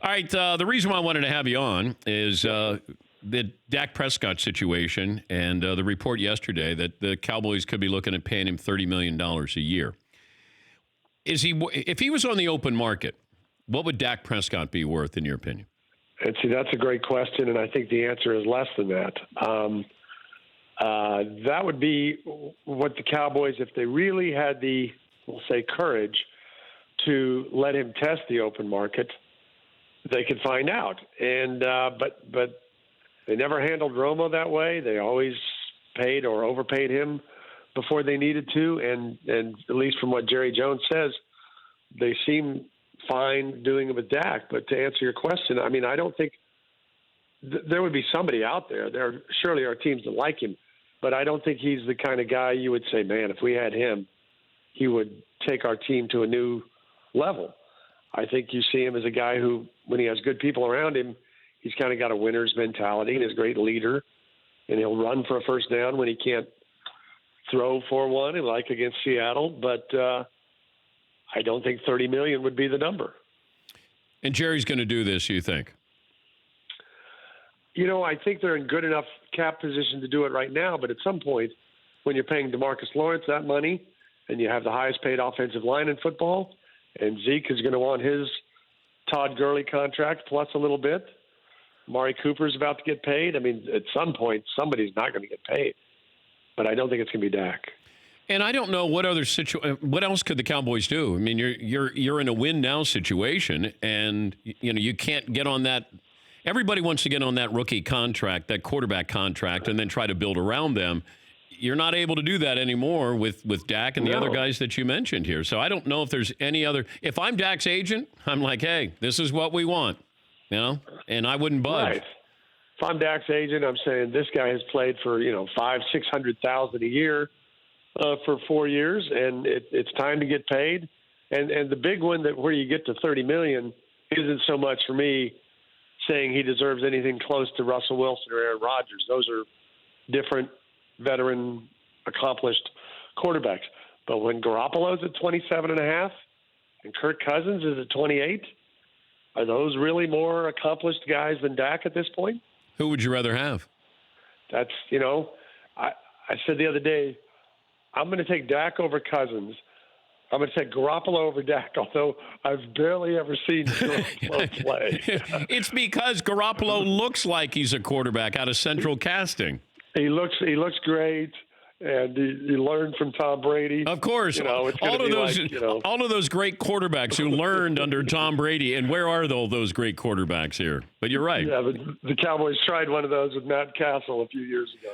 All right, the reason why I wanted to have you on is the Dak Prescott situation and the report yesterday that the Cowboys could be looking at paying him $30 million a year. If he was on the open market, what would Dak Prescott be worth, in your opinion? And see, that's a great question, and I think the answer is less than that. That would be what the Cowboys, if they really had the, we'll say, courage to let him test the open market, they could find out. And but they never handled Romo that way. They always paid or overpaid him before they needed to. And at least from what Jerry Jones says, they seem fine doing it with Dak. But to answer your question, I mean, I don't think there would be somebody out there. There surely are teams that like him, but I don't think he's the kind of guy you would say, man, if we had him, he would take our team to a new level. I think you see him as a guy who, when he has good people around him, he's kind of got a winner's mentality and is a great leader, and he'll run for a first down when he can't throw for one, like against Seattle. But I don't think $30 million would be the number. And Jerry's going to do this, you think? You know, I think they're in good enough cap position to do it right now, but at some point, when you're paying DeMarcus Lawrence that money and you have the highest paid offensive line in football, and Zeke is going to want his Todd Gurley contract plus a little bit, Amari Cooper's about to get paid. I mean, at some point, somebody's not going to get paid, but I don't think it's going to be Dak. And I don't know what what else could the Cowboys do? I mean, you're in a win now situation, and you can't get on that. Everybody wants to get on that rookie contract, that quarterback contract, and then try to build around them. You're not able to do that anymore with Dak and the other guys that you mentioned here. So I don't know if there's any other. If I'm Dak's agent, I'm like, hey, this is what we want, and I wouldn't budge. Right. If I'm Dak's agent, I'm saying this guy has played for $500,000-$600,000 a year for 4 years, and it's time to get paid. And the big one where you get to $30 million isn't so much for me saying he deserves anything close to Russell Wilson or Aaron Rodgers. Those are different, veteran, accomplished quarterbacks. But when Garoppolo's at 27.5 and Kirk Cousins is at 28, are those really more accomplished guys than Dak at this point? Who would you rather have? That's, I said the other day, I'm going to take Dak over Cousins. I'm going to take Garoppolo over Dak, although I've barely ever seen Garoppolo play. It's because Garoppolo looks like he's a quarterback out of central casting. He looks great, and he learned from Tom Brady. Of course, all of those great quarterbacks who learned under Tom Brady. And where are all those great quarterbacks here? But you're right. Yeah, the Cowboys tried one of those with Matt Castle a few years ago.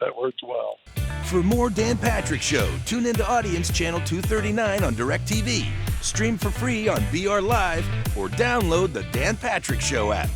That worked well. For more Dan Patrick Show, tune into Audience Channel 239 on DirecTV. Stream for free on BR Live or download the Dan Patrick Show app.